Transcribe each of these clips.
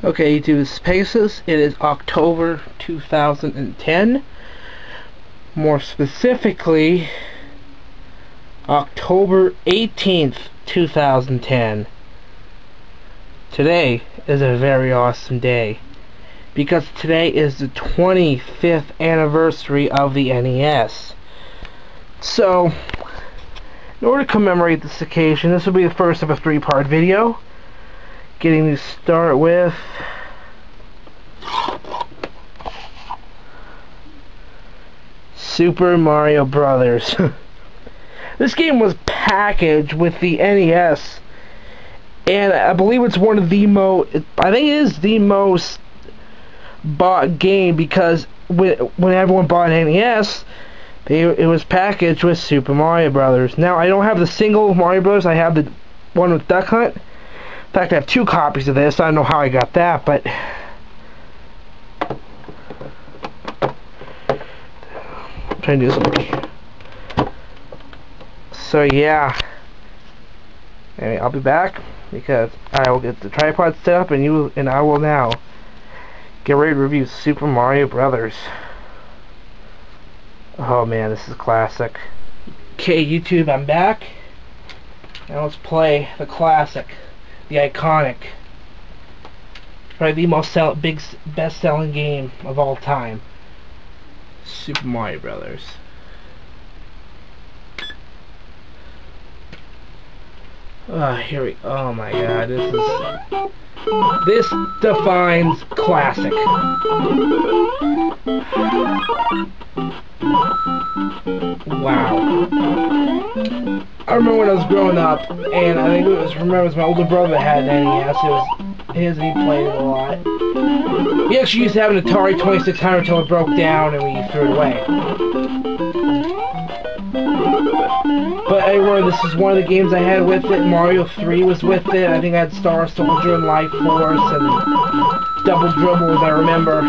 Okay, YouTube, this is Pegasus. It is October 2010. More specifically, October 18th, 2010. Today is a very awesome day because today is the 25th anniversary of the NES. So, in order to commemorate this occasion, this will be the first of a three-part video. Getting to start with Super Mario Brothers. This game was packaged with the NES, and I believe it's one of the most, I think it is the most bought game, because when everyone bought an NES, it was packaged with Super Mario Brothers. Now, I don't have the single Mario Brothers, I have the one with Duck Hunt. In fact, I have two copies of this. I don't know how I got that, but I'm trying to do something. So yeah, anyway, I'll be back because I will get the tripod set up, and I will now get ready to review Super Mario Brothers. Oh man, this is a classic. Okay, YouTube, I'm back. Now let's play the classic. The iconic, probably the most best-selling game of all time, Super Mario Brothers. Here we. Oh my God, this defines classic. Wow. I remember when I was growing up, and I think it was my older brother that had an NES. It was his, and he played it a lot. We actually used to have an Atari 2600 until it broke down and we threw it away. But I remember this is one of the games I had with it. Mario 3 was with it. I think I had Star Soldier and Life Force and Double Dribble, as I remember.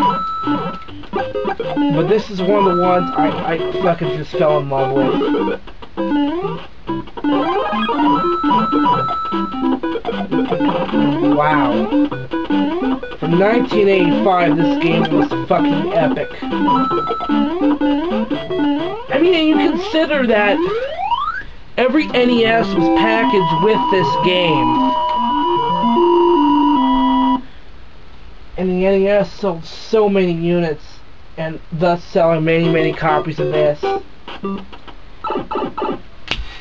But this is one of the ones I fucking just fell in love with. Wow. From 1985, this game was fucking epic. I mean, you consider that every NES was packaged with this game. And the NES sold so many units, and thus selling many, many copies of this.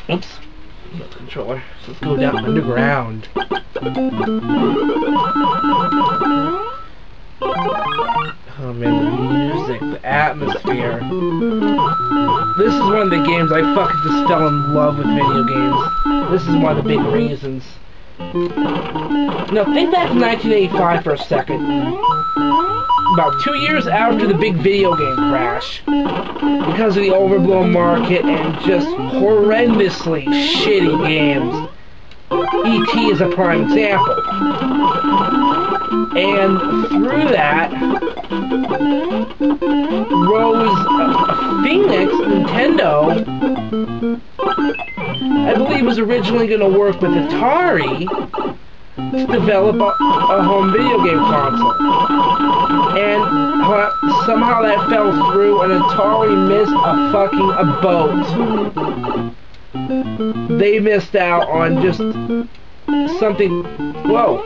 Oops. No controller. So let's go down underground. Oh man, the music, the atmosphere. This is one of the games I fucking just fell in love with video games. This is one of the big reasons. Now, think back to 1985 for a second. About 2 years after the big video game crash, because of the overblown market and just horrendously shitty games. E.T. is a prime example. And through that rose Phoenix. Nintendo, I believe, was originally going to work with Atari to develop a home video game console. And somehow that fell through, and Atari missed a boat. They missed out on just something. Whoa.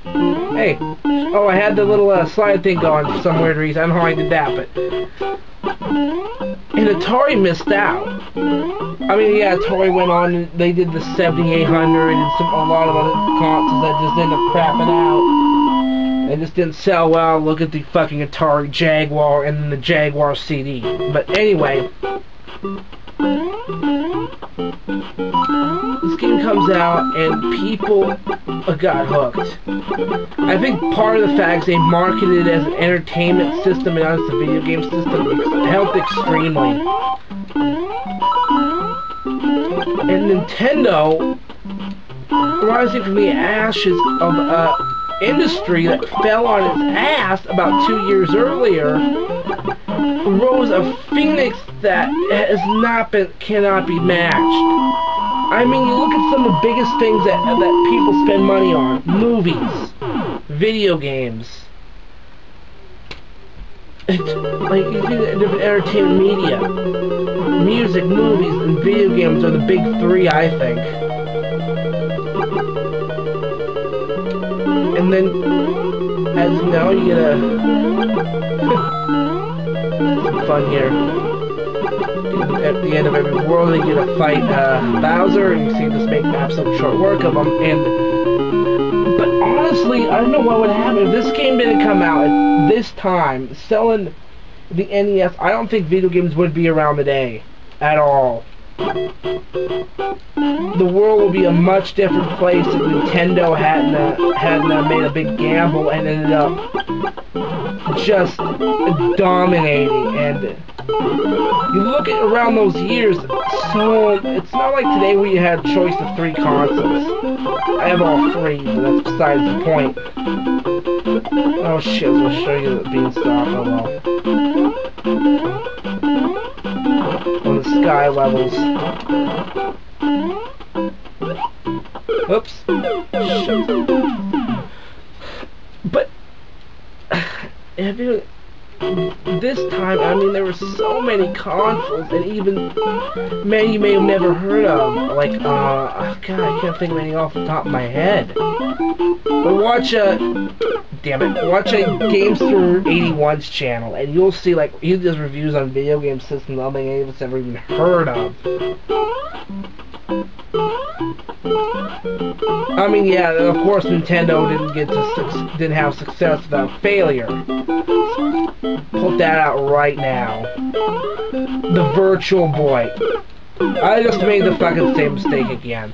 Hey. Oh, I had the little slide thing going for some weird reason. I don't know how I did that, but... And Atari missed out. I mean, yeah, Atari went on and they did the 7800 and a lot of other consoles that just ended up crapping out. They just didn't sell well. Look at the fucking Atari Jaguar and then the Jaguar CD. But anyway... This game comes out and people got hooked. I think part of the fact they marketed it as an entertainment system and not as a video game system helped extremely. And Nintendo, rising from the ashes of an industry that fell on its ass about 2 years earlier, rose a phoenix that cannot be matched. I mean, you look at some of the biggest things that people spend money on. Movies, video games. It's like you see the different entertainment media, music, movies, and video games are the big three, I think. And then, as you know, you get some fun here. At the end of every world, you get to fight Bowser, and you see just make absolute short work of him. But honestly, I don't know what would happen if this game didn't come out at this time. Selling the NES, I don't think video games would be around today at all. The world would be a much different place if Nintendo hadn't made a big gamble and ended up just dominating. And you look at around those years, so it's not like today where you had a choice of 3 consoles. I have all 3, but that's besides the point. Oh shit, I'll show you the beanstalk. Oh well. On the sky levels. Oops. Shit. But have you? This time, I mean, there were so many consoles, and even many you may have never heard of. Like, God, I can't think of any off the top of my head. But watch watch a Games Through 81's channel, and you'll see, like, he does reviews on video game systems I don't think any of us ever even heard of. I mean, yeah, of course, Nintendo didn't have success without failure. Put that out right now. The Virtual Boy. I just made the fucking same mistake again.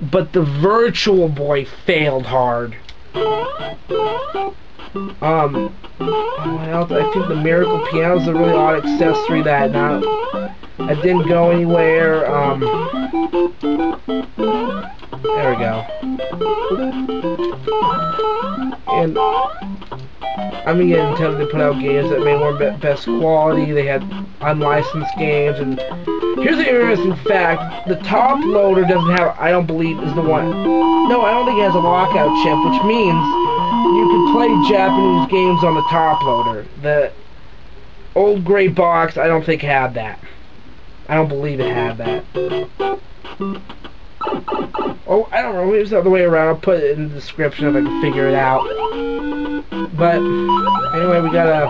But the Virtual Boy failed hard. What else? I think the Miracle Piano is a really odd accessory that it didn't go anywhere. There we go. And I mean, yeah, Nintendo did put out games that made more best quality. They had unlicensed games, and here's the interesting fact: the top loader doesn't have. I don't believe is the one. No, I don't think it has a lockout chip, which means you can play Japanese games on the top loader. The old gray box, I don't think had that. I don't believe it had that. Oh, I don't know. Maybe it's the other way around. I'll put it in the description if I can figure it out. But anyway, we gotta.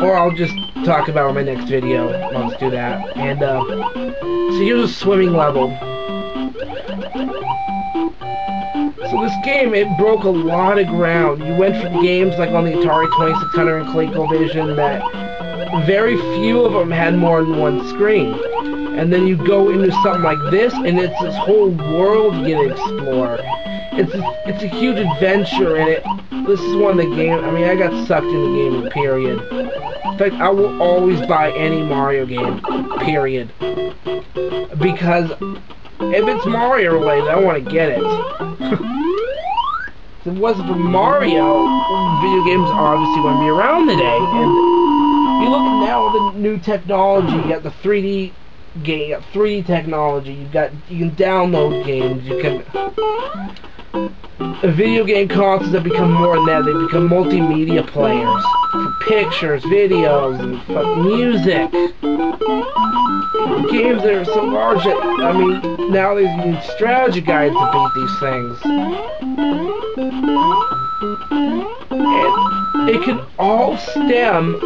Or I'll just talk about it in my next video. I'll just do that. And so here's a swimming level. So this game, it broke a lot of ground. You went from games like on the Atari 2600 and ColecoVision that very few of them had more than one screen. And then you go into something like this, and it's this whole world you get to explore. It's a huge adventure, and this is one of the games. I mean, I got sucked in the game, period. In fact, I will always buy any Mario game, period. Because if it's Mario related, I want to get it. If it wasn't for Mario, video games obviously wouldn't be around today. And you look at now the new technology. You got the 3D game, you got 3D technology. You can download games. You can. Video game consoles have become more than that. They become multimedia players for pictures, videos, and music. Games that are so large that, I mean, nowadays you need strategy guides to beat these things. And it can all stem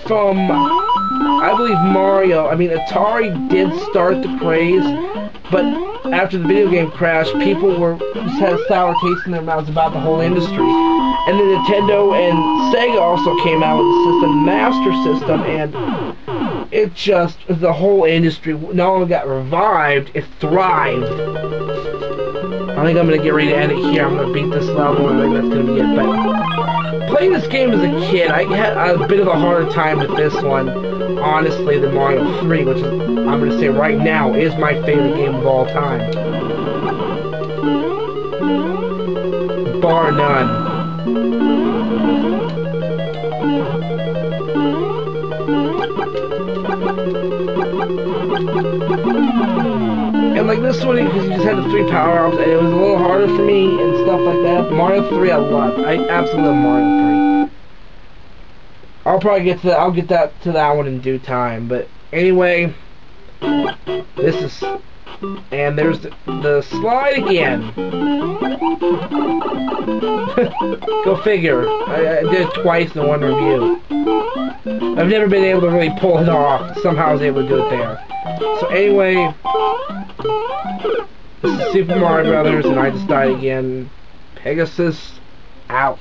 from, I believe, Mario. I mean, Atari did start the craze, but after the video game crash, people just had a sour taste in their mouths about the whole industry. And then Nintendo and Sega also came out with the system, Master System, and it just, the whole industry not only got revived, it thrived. I think I'm going to get ready to end it here. I'm going to beat this level, and I think that's going to be it. But playing this game as a kid, I had a bit of a harder time with this one, honestly, than Mario 3, which is, I'm going to say right now, is my favorite game of all time. Bar none. And like this one, because you just had the 3 power-ups, and it was a little harder for me and stuff like that. Mario 3 I love. I absolutely love Mario 3. I'll probably get to that. I'll get to that one in due time. But anyway, this is, and there's the slide again. Go figure. I did it twice in one review. I've never been able to really pull it off. Somehow I was able to do it there. So anyway, this is Super Mario Brothers, and I just died again. Pegasus out.